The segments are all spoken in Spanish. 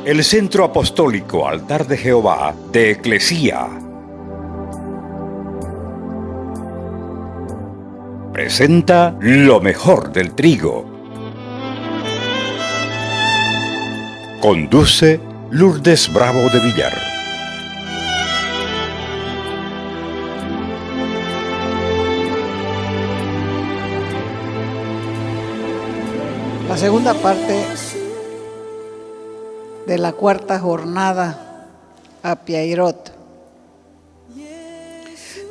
el Centro Apostólico Altar de Jehová de Eclesía presenta lo mejor del trigo. Conduce Lourdes Bravo de Villar. La segunda parte de la cuarta jornada a Piairot.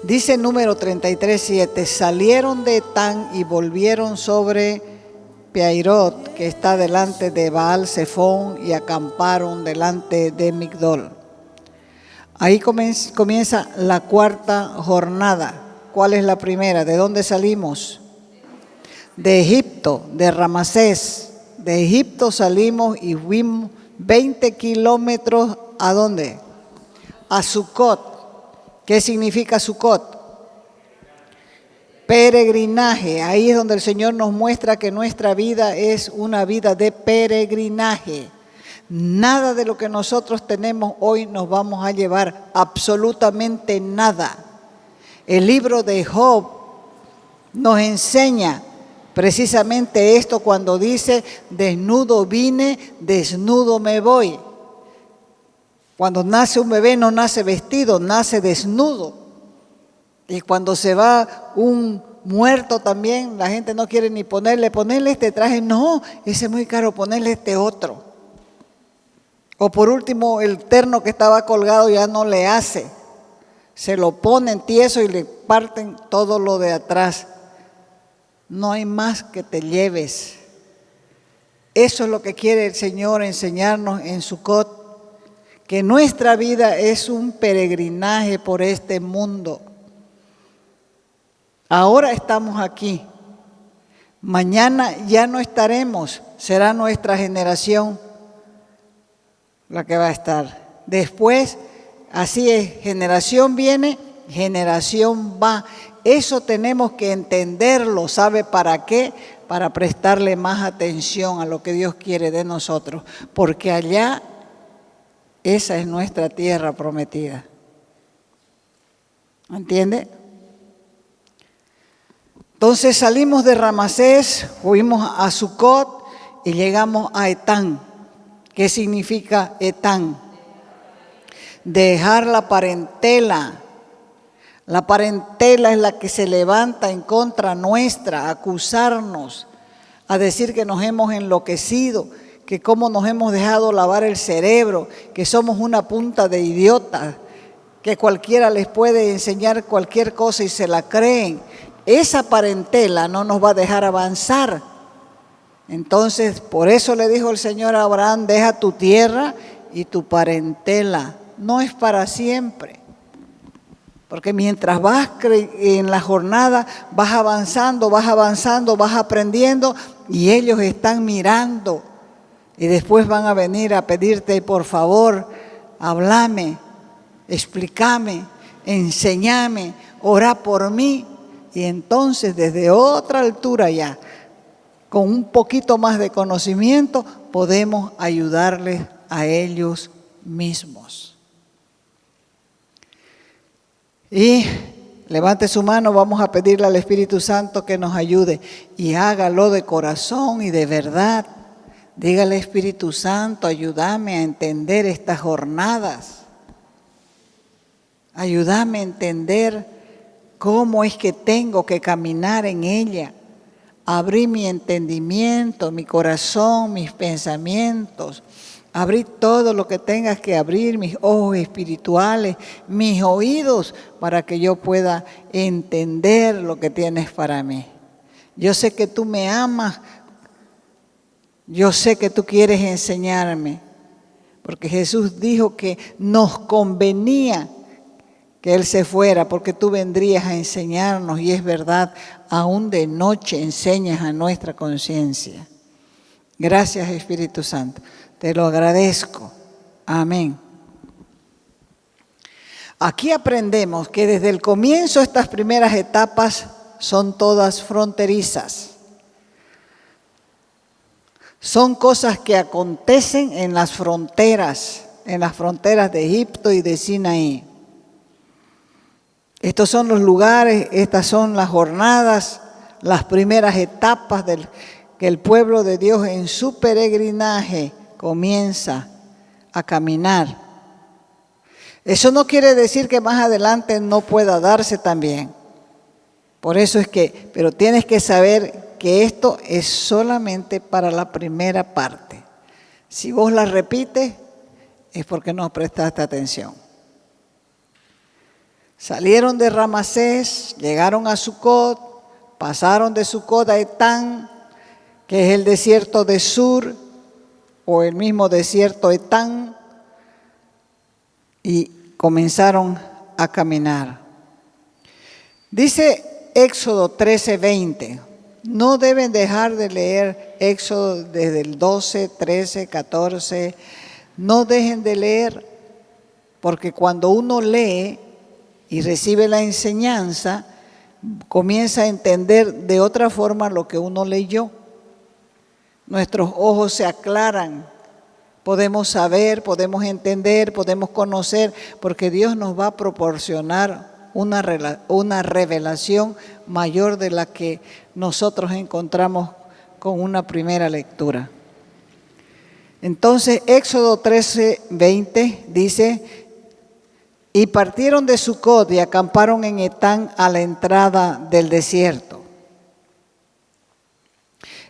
Dice número 33:7, salieron de Etán y volvieron sobre Piairot, que está delante de Baal Zephón, y acamparon delante de Migdol. Ahí comienza la cuarta jornada. ¿Cuál es la primera? ¿De dónde salimos? De Egipto, de Ramasés. De Egipto salimos y fuimos 20 kilómetros, ¿a dónde? A Sucot. ¿Qué significa Sucot? Peregrinaje. Ahí es donde el Señor nos muestra que nuestra vida es una vida de peregrinaje. Nada de lo que nosotros tenemos hoy nos vamos a llevar, absolutamente nada. El libro de Job nos enseña precisamente esto cuando dice, desnudo vine, desnudo me voy. Cuando nace un bebé no nace vestido, nace desnudo. Y cuando se va un muerto también, la gente no quiere ni ponerle este traje. No, ese es muy caro, ponerle este otro. O por último, el terno que estaba colgado ya no le hace. Se lo ponen tieso y le parten todo lo de atrás. No hay más que te lleves. Eso es lo que quiere el Señor enseñarnos en Sucot. Que nuestra vida es un peregrinaje por este mundo. Ahora estamos aquí. Mañana ya no estaremos. Será nuestra generación la que va a estar. Después, así es, generación viene, generación va. Eso tenemos que entenderlo. ¿Sabe para qué? Para prestarle más atención a lo que Dios quiere de nosotros. Porque allá, esa es nuestra tierra prometida. ¿Entiende? Entonces salimos de Ramasés, fuimos a Sucot y llegamos a Etán. ¿Qué significa Etán? Dejar la parentela. La parentela es la que se levanta en contra nuestra, a acusarnos, a decir que nos hemos enloquecido, que cómo nos hemos dejado lavar el cerebro, que somos una punta de idiotas, que cualquiera les puede enseñar cualquier cosa y se la creen. Esa parentela no nos va a dejar avanzar. Entonces, por eso le dijo el Señor a Abraham, deja tu tierra y tu parentela. No es para siempre. Porque mientras vas en la jornada, vas avanzando, vas aprendiendo y ellos están mirando. Y después van a venir a pedirte, por favor, háblame, explícame, enséñame, ora por mí. Y entonces desde otra altura ya, con un poquito más de conocimiento, podemos ayudarles a ellos mismos. Y levante su mano, vamos a pedirle al Espíritu Santo que nos ayude y hágalo de corazón y de verdad. Dígale, Espíritu Santo, ayúdame a entender estas jornadas. Ayúdame a entender cómo es que tengo que caminar en ella. Abrí mi entendimiento, mi corazón, mis pensamientos. Abrí todo lo que tengas que abrir, mis ojos espirituales, mis oídos, para que yo pueda entender lo que tienes para mí. Yo sé que tú me amas. Yo sé que tú quieres enseñarme, porque Jesús dijo que nos convenía que Él se fuera, porque tú vendrías a enseñarnos, y es verdad, aún de noche enseñas a nuestra conciencia. Gracias, Espíritu Santo, te lo agradezco. Amén. Aquí aprendemos que desde el comienzo estas primeras etapas son todas fronterizas. Son cosas que acontecen en las fronteras de Egipto y de Sinaí. Estos son los lugares, estas son las jornadas, las primeras etapas que el pueblo de Dios en su peregrinaje comienza a caminar. Eso no quiere decir que más adelante no pueda darse también. Por eso pero tienes que saber que esto es solamente para la primera parte. Si vos la repites, es porque no prestaste atención. Salieron de Ramasés, llegaron a Sucot, pasaron de Sucot a Etán, que es el desierto de Sur, o el mismo desierto Etán, y comenzaron a caminar. Dice Éxodo 13:20. No deben dejar de leer Éxodo desde el 12, 13, 14. No dejen de leer, porque cuando uno lee y recibe la enseñanza, comienza a entender de otra forma lo que uno leyó. Nuestros ojos se aclaran, podemos saber, podemos entender, podemos conocer, porque Dios nos va a proporcionar una revelación mayor de la que nosotros encontramos con una primera lectura. Entonces, Éxodo 13:20 dice: y partieron de Sucot y acamparon en Etán a la entrada del desierto.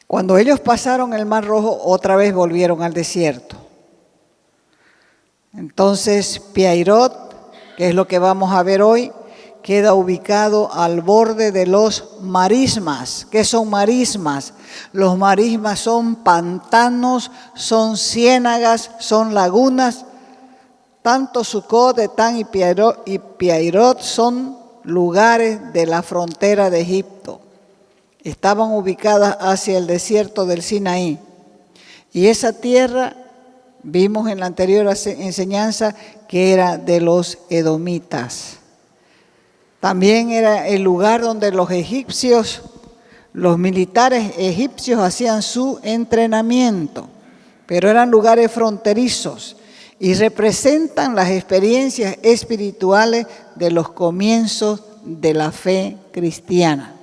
Cuando ellos pasaron el Mar Rojo, otra vez volvieron al desierto. Entonces, Piairot, que es lo que vamos a ver hoy, queda ubicado al borde de los marismas. ¿Qué son marismas? Los marismas son pantanos, son ciénagas, son lagunas. Tanto Sucot, Etán y Piairot son lugares de la frontera de Egipto. Estaban ubicadas hacia el desierto del Sinaí. Y esa tierra, vimos en la anterior enseñanza, que era de los edomitas. También era el lugar donde los militares egipcios hacían su entrenamiento, pero eran lugares fronterizos y representan las experiencias espirituales de los comienzos de la fe cristiana.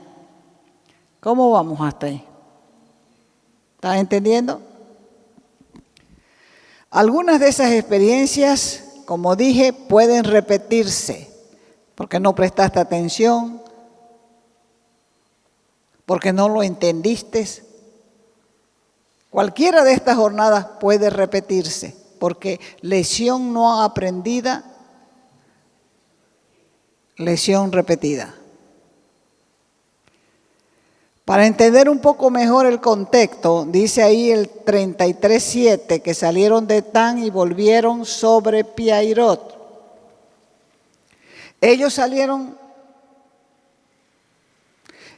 ¿Cómo vamos hasta ahí? ¿Estás entendiendo? Algunas de esas experiencias, como dije, pueden repetirse. Porque no prestaste atención, porque no lo entendiste. Cualquiera de estas jornadas puede repetirse, porque lección no aprendida, lección repetida. Para entender un poco mejor el contexto, dice ahí el 33:7 que salieron de Etán y volvieron sobre Piairot. Ellos salieron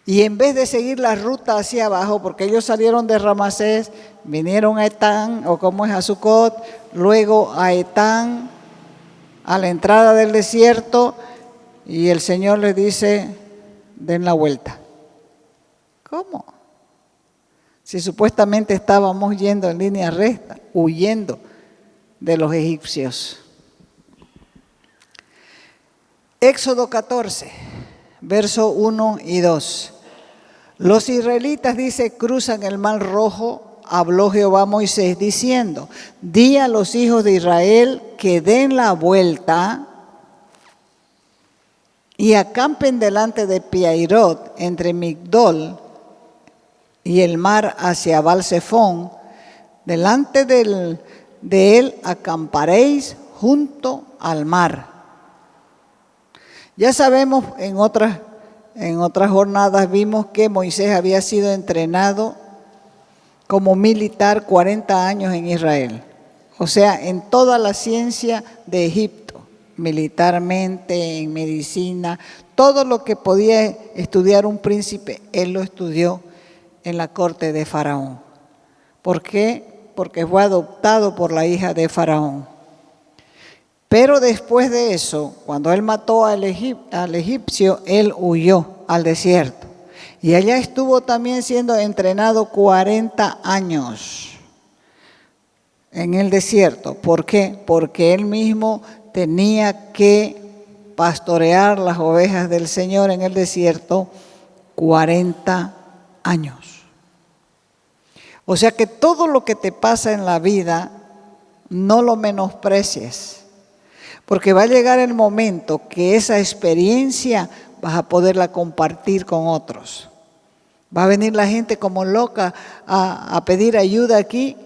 y en vez de seguir la ruta hacia abajo, porque ellos salieron de Ramasés, vinieron a Etán, o como es a Sucot, luego a Etán, a la entrada del desierto, y el Señor les dice: den la vuelta. ¿Cómo? Si supuestamente estábamos yendo en línea recta, huyendo de los egipcios. Éxodo 14, verso 1 y 2. Los israelitas, dice, cruzan el Mar Rojo. Habló Jehová a Moisés diciendo: di a los hijos de Israel que den la vuelta y acampen delante de Piairot, entre Migdol y el mar hacia Baal-Zephón. Delante de él acamparéis junto al mar. Ya sabemos, en otras jornadas vimos que Moisés había sido entrenado como militar 40 años en Israel. O sea, en toda la ciencia de Egipto, militarmente, en medicina, todo lo que podía estudiar un príncipe, él lo estudió en la corte de Faraón. ¿Por qué? Porque fue adoptado por la hija de Faraón. Pero después de eso, cuando él mató al egipcio, él huyó al desierto. Y allá estuvo también siendo entrenado 40 años. en el desierto. ¿Por qué? Porque él mismo tenía que pastorear las ovejas del Señor en el desierto 40 años. O sea que todo lo que te pasa en la vida, no lo menosprecies, porque va a llegar el momento que esa experiencia vas a poderla compartir con otros. Va a venir la gente como loca a pedir ayuda aquí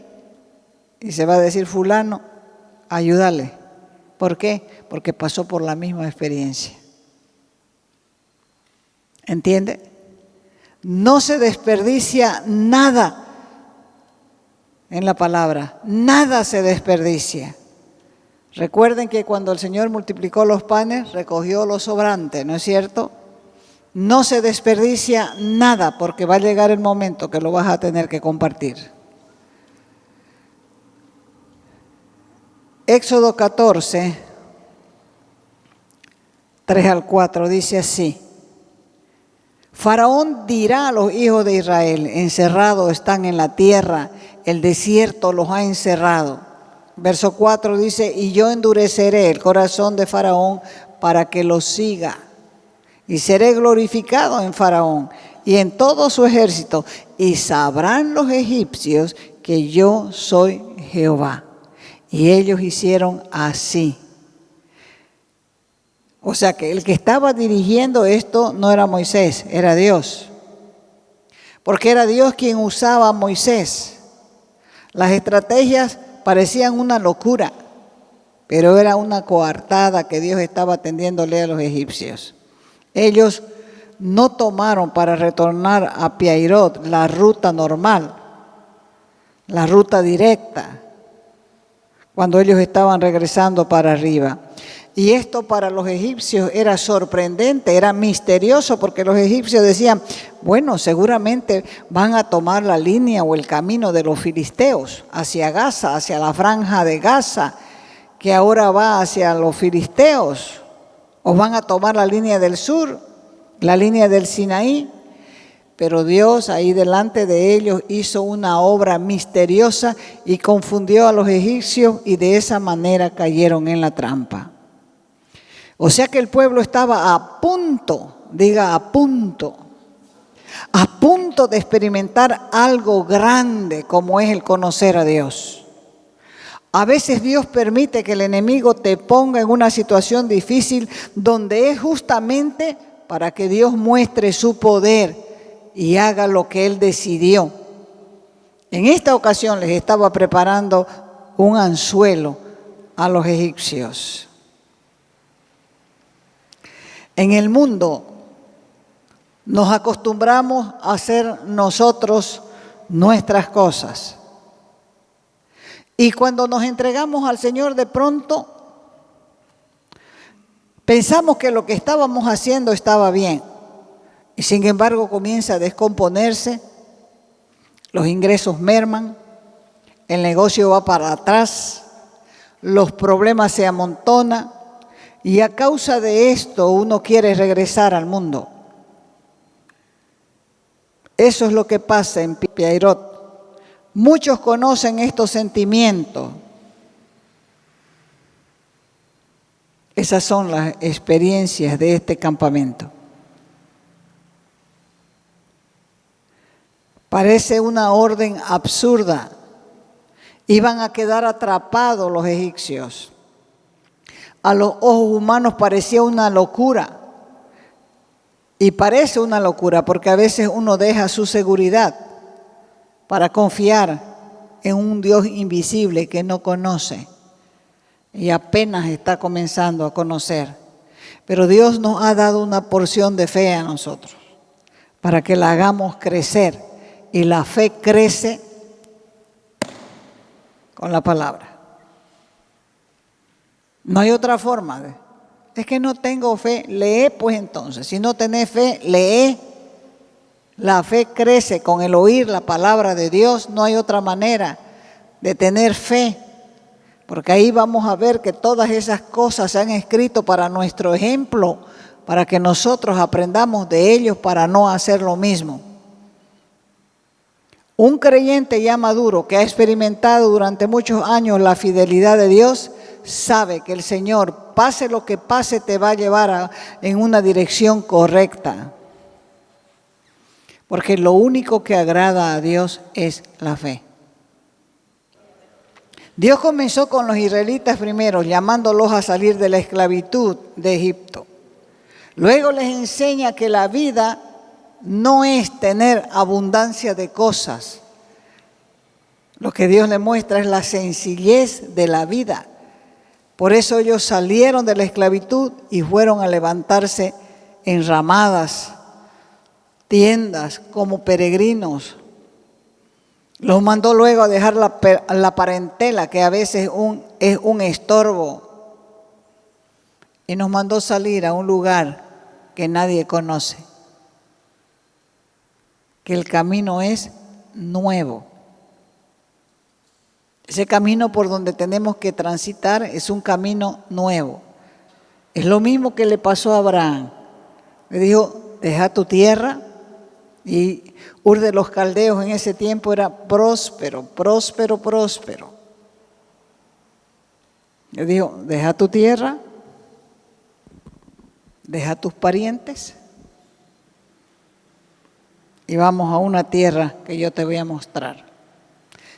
y se va a decir: fulano, ayúdale. ¿Por qué? Porque pasó por la misma experiencia. ¿Entiende? No se desperdicia nada en la palabra, nada se desperdicia. Recuerden que cuando el Señor multiplicó los panes, recogió lo sobrante, ¿no es cierto? No se desperdicia nada, porque va a llegar el momento que lo vas a tener que compartir. Éxodo 14, 3 al 4 dice así: Faraón dirá a los hijos de Israel: encerrados están en la tierra, el desierto los ha encerrado. Verso 4 dice: y yo endureceré el corazón de Faraón para que los siga, y seré glorificado en Faraón y en todo su ejército, y sabrán los egipcios que yo soy Jehová. Y ellos hicieron así. O sea que el que estaba dirigiendo esto no era Moisés, era Dios. Porque era Dios quien usaba a Moisés. Las estrategias parecían una locura, pero era una coartada que Dios estaba tendiéndole a los egipcios. Ellos no tomaron para retornar a Piairot la ruta normal, la ruta directa, cuando ellos estaban regresando para arriba. Y esto para los egipcios era sorprendente, era misterioso, porque los egipcios decían: bueno, seguramente van a tomar la línea o el camino de los filisteos hacia Gaza, hacia la franja de Gaza, que ahora va hacia los filisteos, o van a tomar la línea del sur, la línea del Sinaí. Pero Dios ahí delante de ellos hizo una obra misteriosa y confundió a los egipcios, y de esa manera cayeron en la trampa. O sea que el pueblo estaba a punto, diga a punto de experimentar algo grande como es el conocer a Dios. A veces Dios permite que el enemigo te ponga en una situación difícil, donde es justamente para que Dios muestre su poder y haga lo que Él decidió. En esta ocasión les estaba preparando un anzuelo a los egipcios. En el mundo nos acostumbramos a hacer nosotros nuestras cosas. Y cuando nos entregamos al Señor, de pronto pensamos que lo que estábamos haciendo estaba bien. Y sin embargo comienza a descomponerse, los ingresos merman, el negocio va para atrás, los problemas se amontonan. Y a causa de esto uno quiere regresar al mundo. Eso es lo que pasa en Piairot. Muchos conocen estos sentimientos. Esas son las experiencias de este campamento. Parece una orden absurda. Iban a quedar atrapados los egipcios. A los ojos humanos parecía una locura. Y parece una locura porque a veces uno deja su seguridad para confiar en un Dios invisible que no conoce y apenas está comenzando a conocer. Pero Dios nos ha dado una porción de fe a nosotros para que la hagamos crecer, y la fe crece con la palabra. No hay otra forma. Es que no tengo fe. Lee pues entonces. Si no tenés fe, lee. La fe crece con el oír la palabra de Dios. No hay otra manera de tener fe. Porque ahí vamos a ver que todas esas cosas se han escrito para nuestro ejemplo, para que nosotros aprendamos de ellos para no hacer lo mismo. Un creyente ya maduro que ha experimentado durante muchos años la fidelidad de Dios, sabe que el Señor, pase lo que pase, te va a llevar en una dirección correcta. Porque lo único que agrada a Dios es la fe. Dios comenzó con los israelitas primero, llamándolos a salir de la esclavitud de Egipto. Luego les enseña que la vida no es tener abundancia de cosas. Lo que Dios le muestra es la sencillez de la vida. Por eso ellos salieron de la esclavitud y fueron a levantarse en ramadas, tiendas, como peregrinos. Los mandó luego a dejar la parentela, que a veces es un estorbo. Y nos mandó salir a un lugar que nadie conoce. Que el camino es nuevo. Ese camino por donde tenemos que transitar es un camino nuevo. Es lo mismo que le pasó a Abraham. Le dijo, deja tu tierra. Y Ur de los Caldeos en ese tiempo era próspero, próspero, próspero. Le dijo, deja tu tierra, deja tus parientes y vamos a una tierra que yo te voy a mostrar.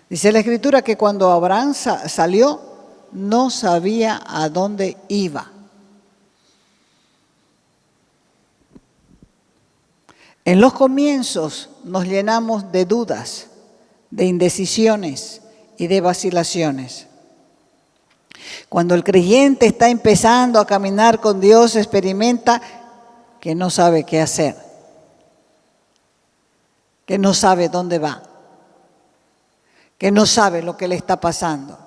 Dice la Escritura que cuando Abraham salió, no sabía a dónde iba. En los comienzos nos llenamos de dudas, de indecisiones y de vacilaciones. Cuando el creyente está empezando a caminar con Dios, experimenta que no sabe qué hacer, que no sabe dónde va, que no sabe lo que le está pasando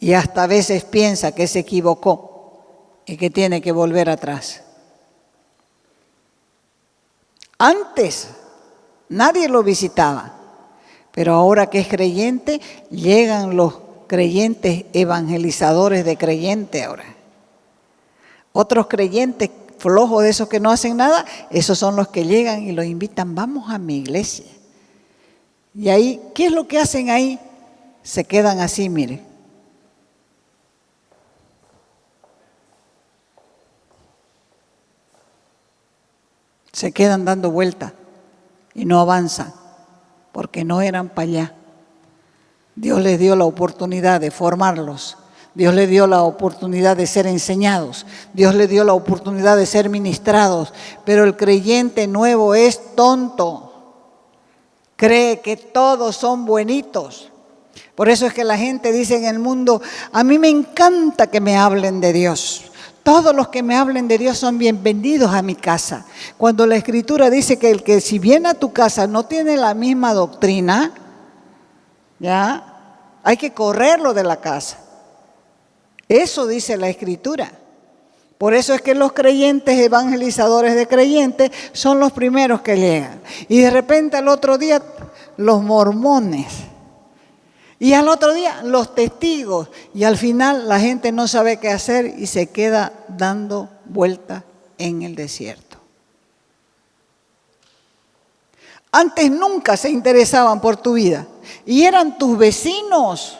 y hasta a veces piensa que se equivocó y que tiene que volver atrás. Antes nadie lo visitaba, pero ahora que es creyente, llegan los creyentes evangelizadores de creyente ahora. Otros creyentes flojos de esos que no hacen nada, esos son los que llegan y los invitan, vamos a mi iglesia. Y ahí, ¿qué es lo que hacen ahí? Se quedan así, mire. Se quedan dando vueltas y no avanzan, porque no eran para allá. Dios les dio la oportunidad de formarlos. Dios les dio la oportunidad de ser enseñados. Dios les dio la oportunidad de ser ministrados. Pero el creyente nuevo es tonto. Cree que todos son buenitos. Por eso es que la gente dice en el mundo, a mí me encanta que me hablen de Dios. Todos los que me hablen de Dios son bienvenidos a mi casa. Cuando la Escritura dice que el que si viene a tu casa no tiene la misma doctrina, ya, hay que correrlo de la casa. Eso dice la Escritura. Por eso es que los creyentes evangelizadores de creyentes son los primeros que llegan. Y de repente al otro día los mormones. Y al otro día los testigos. Y al final la gente no sabe qué hacer y se queda dando vueltas en el desierto. Antes nunca se interesaban por tu vida. Y eran tus vecinos.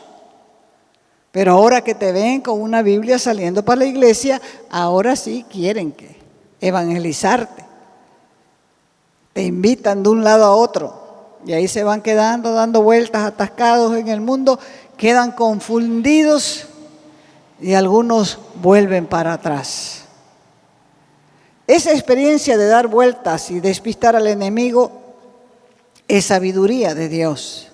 Pero ahora que te ven con una Biblia saliendo para la iglesia, ahora sí quieren que evangelizarte. Te invitan de un lado a otro. Y ahí se van quedando, dando vueltas, atascados en el mundo, quedan confundidos y algunos vuelven para atrás. Esa experiencia de dar vueltas y despistar al enemigo es sabiduría de Dios.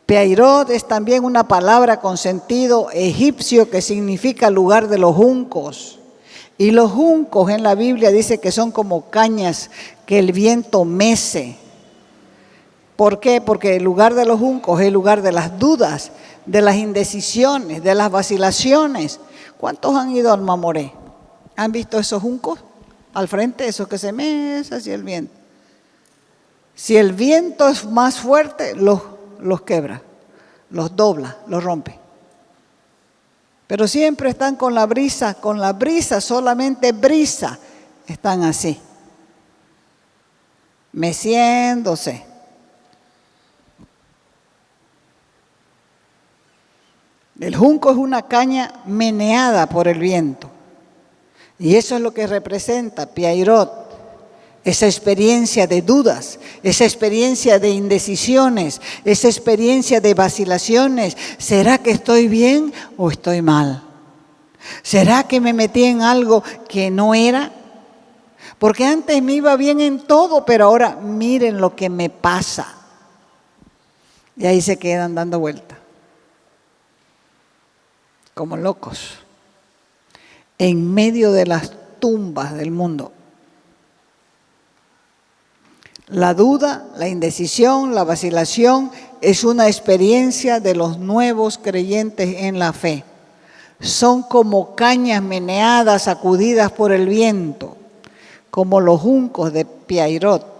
Peairot es también una palabra con sentido egipcio que significa lugar de los juncos. Y los juncos en la Biblia dice que son como cañas que el viento mece. ¿Por qué? Porque el lugar de los juncos es el lugar de las dudas, de las indecisiones, de las vacilaciones. ¿Cuántos han ido al Mamoré? ¿Han visto esos juncos al frente? Esos que se mecen hacia el viento. Si el viento es más fuerte, los quebra, los dobla, los rompe. Pero siempre están con la brisa, solamente brisa, están así, meciéndose. El junco es una caña meneada por el viento. Y eso es lo que representa Piairot, esa experiencia de dudas, esa experiencia de indecisiones, esa experiencia de vacilaciones. ¿Será que estoy bien o estoy mal? ¿Será que me metí en algo que no era? Porque antes me iba bien en todo, pero ahora miren lo que me pasa. Y ahí se quedan dando vueltas, como locos, en medio de las tumbas del mundo. La duda, la indecisión, la vacilación es una experiencia de los nuevos creyentes en la fe. Son como cañas meneadas, sacudidas por el viento, como los juncos de Piairot.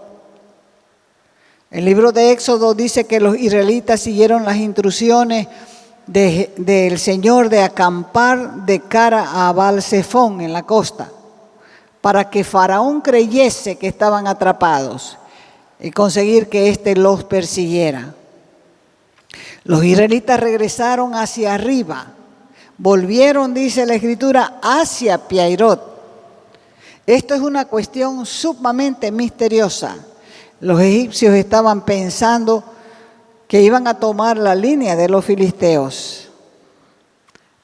El libro de Éxodo dice que los israelitas siguieron las instrucciones del Señor de acampar de cara a Baal-Zephón en la costa, para que Faraón creyese que estaban atrapados y conseguir que éste los persiguiera. Los israelitas regresaron hacia arriba, volvieron, dice la Escritura, hacia Piairot. Esto es una cuestión sumamente misteriosa. Los egipcios estaban pensando que iban a tomar la línea de los filisteos,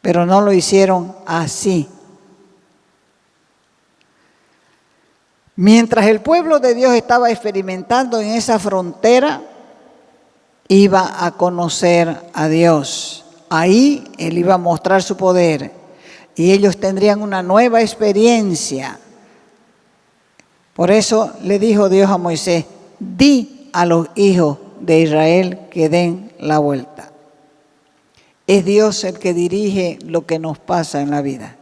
pero no lo hicieron así. Mientras el pueblo de Dios estaba experimentando en esa frontera, iba a conocer a Dios. Ahí Él iba a mostrar su poder y ellos tendrían una nueva experiencia. Por eso le dijo Dios a Moisés: di a los hijos de Israel que den la vuelta. Es Dios el que dirige lo que nos pasa en la vida.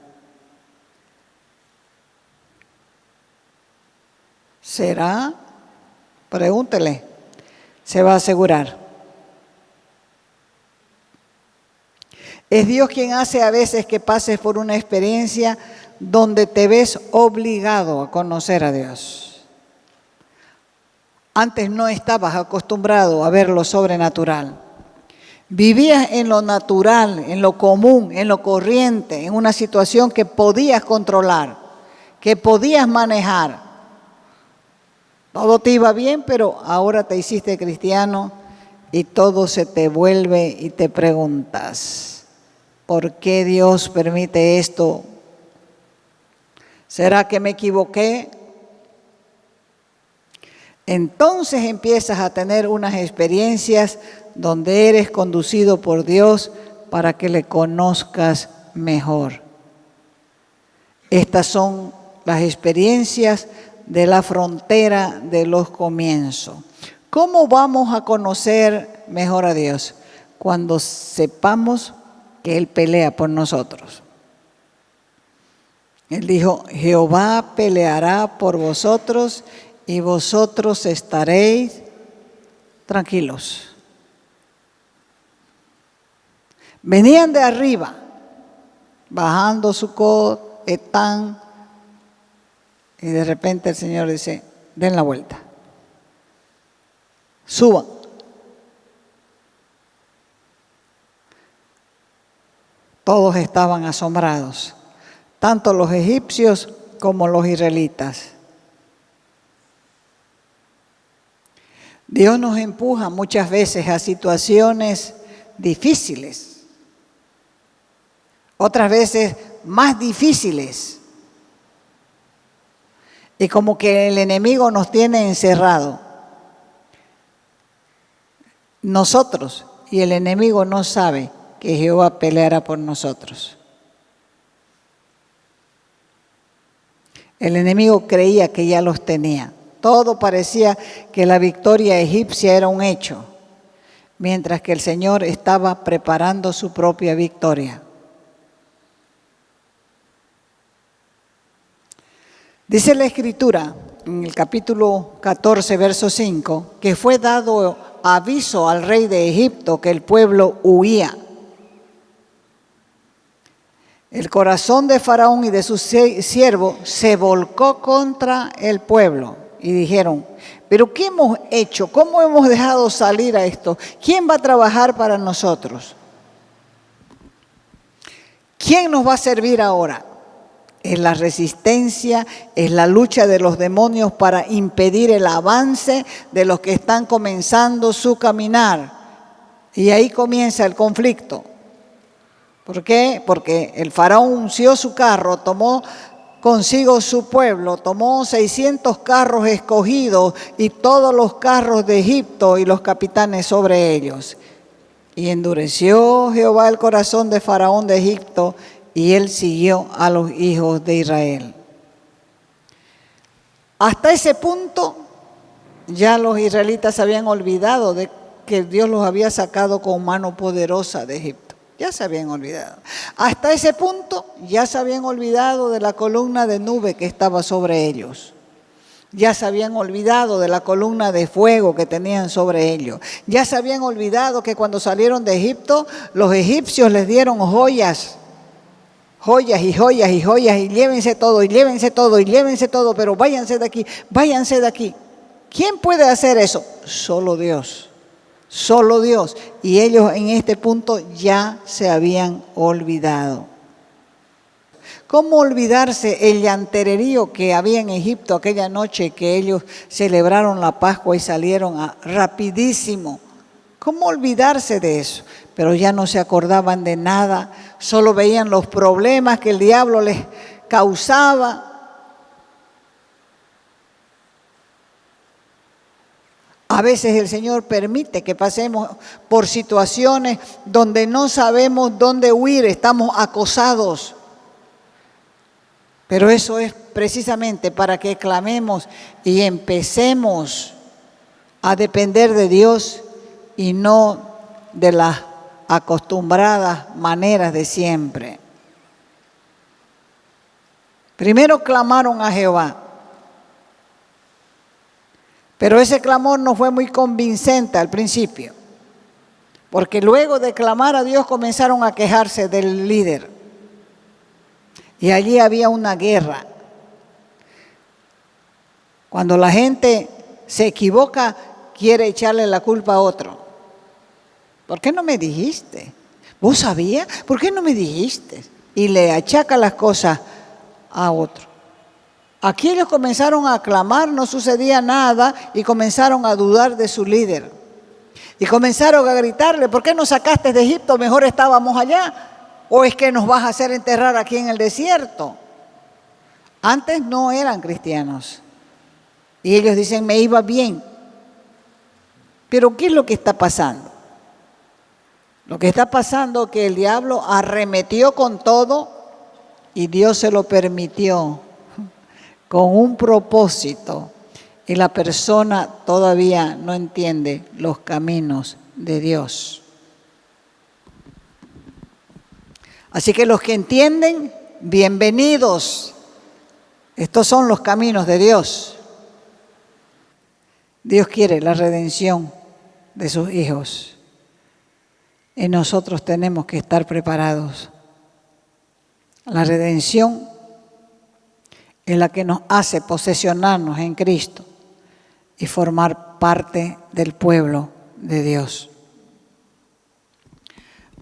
¿Será? Pregúntele. Se va a asegurar. Es Dios quien hace a veces que pases por una experiencia donde te ves obligado a conocer a Dios. Antes no estabas acostumbrado a ver lo sobrenatural. Vivías en lo natural, en lo común, en lo corriente, en una situación que podías controlar, que podías manejar. Todo te iba bien, pero ahora te hiciste cristiano y todo se te vuelve y te preguntas: ¿por qué Dios permite esto? ¿Será que me equivoqué? Entonces empiezas a tener unas experiencias donde eres conducido por Dios para que le conozcas mejor. Estas son las experiencias de la frontera de los comienzos. ¿Cómo vamos a conocer mejor a Dios? Cuando sepamos que Él pelea por nosotros. Él dijo: Jehová peleará por vosotros y vosotros estaréis tranquilos. Venían de arriba, bajando Sucot, Etán, y de repente el Señor dice: den la vuelta, suban. Todos estaban asombrados, tanto los egipcios como los israelitas. Dios nos empuja muchas veces a situaciones difíciles, otras veces más difíciles. Y como que el enemigo nos tiene encerrado. Nosotros y el enemigo no sabe que Jehová peleará por nosotros. El enemigo creía que ya los tenía. Todo parecía que la victoria egipcia era un hecho, mientras que el Señor estaba preparando su propia victoria. Dice la Escritura, en el capítulo 14, verso 5, que fue dado aviso al rey de Egipto que el pueblo huía. El corazón de Faraón y de sus siervos se volcó contra el pueblo y dijeron: ¿pero qué hemos hecho? ¿Cómo hemos dejado salir a esto? ¿Quién va a trabajar para nosotros? ¿quién nos va a servir ahora? Es la resistencia, es la lucha de los demonios para impedir el avance de los que están comenzando su caminar. Y ahí comienza el conflicto. ¿Por qué? Porque el faraón unció su carro, tomó consigo su pueblo, tomó 600 carros escogidos y todos los carros de Egipto y los capitanes sobre ellos. Y endureció Jehová el corazón de Faraón de Egipto, y él siguió a los hijos de Israel. Hasta ese punto ya los israelitas se habían olvidado de que Dios los había sacado con mano poderosa de Egipto. Ya se habían olvidado. Hasta ese punto ya se habían olvidado de la columna de nube que estaba sobre ellos. Ya se habían olvidado de la columna de fuego que tenían sobre ellos. Ya se habían olvidado que cuando salieron de Egipto, los egipcios les dieron joyas. Joyas y joyas y joyas, y llévense todo, y llévense todo, y llévense todo, pero váyanse de aquí, váyanse de aquí. ¿Quién puede hacer eso? Solo Dios. Solo Dios. Y ellos en este punto ya se habían olvidado. ¿Cómo olvidarse el llantererío que había en Egipto aquella noche que ellos celebraron la Pascua y salieron rapidísimo? ¿Cómo olvidarse de eso? Pero ya no se acordaban de nada, solo veían los problemas que el diablo les causaba. A veces el Señor permite que pasemos por situaciones donde no sabemos dónde huir, estamos acosados. Pero eso es precisamente para que clamemos y empecemos a depender de Dios y no de las acostumbradas maneras de siempre. Primero clamaron a Jehová, pero ese clamor no fue muy convincente al principio, porque luego de clamar a Dios comenzaron a quejarse del líder. Y allí había una guerra. Cuando la gente se equivoca, quiere echarle la culpa a otro. ¿Por qué no me dijiste? ¿Vos sabías? ¿Por qué no me dijiste? Y le achaca las cosas a otro. Aquí ellos comenzaron a clamar, no sucedía nada, y comenzaron a dudar de su líder. Y comenzaron a gritarle: ¿por qué nos sacaste de Egipto? Mejor estábamos allá. ¿O es que nos vas a hacer enterrar aquí en el desierto? Antes no eran cristianos. Y ellos dicen: me iba bien. Pero ¿qué es lo que está pasando? Lo que está pasando es que el diablo arremetió con todo y Dios se lo permitió con un propósito. Y la persona todavía no entiende los caminos de Dios. Así que los que entienden, bienvenidos. Estos son los caminos de Dios. Dios quiere la redención de sus hijos. Y nosotros tenemos que estar preparados. La redención es la que nos hace posesionarnos en Cristo y formar parte del pueblo de Dios.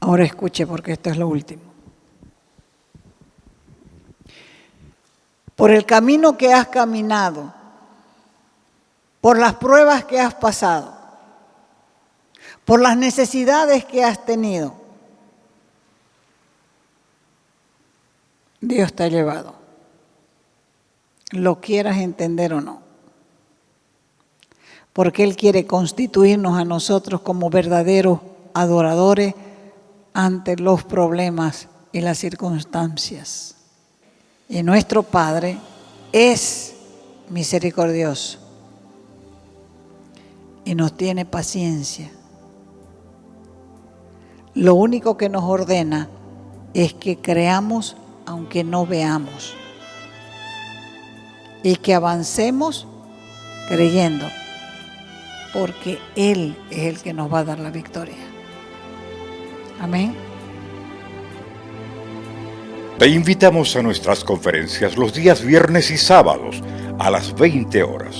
Ahora escuche, porque esto es lo último. Por el camino que has caminado, por las pruebas que has pasado, por las necesidades que has tenido, Dios te ha llevado, lo quieras entender o no, porque Él quiere constituirnos a nosotros como verdaderos adoradores ante los problemas y las circunstancias. Y nuestro Padre es misericordioso y nos tiene paciencia. Lo único que nos ordena es que creamos aunque no veamos y que avancemos creyendo, porque Él es el que nos va a dar la victoria. Amén. Te invitamos a nuestras conferencias los días viernes y sábados a las 20 horas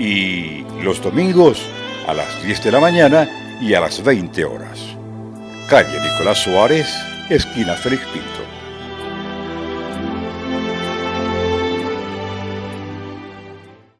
y los domingos a las 10 de la mañana y a las 20 horas. Calle Nicolás Suárez, esquina Félix Pinto.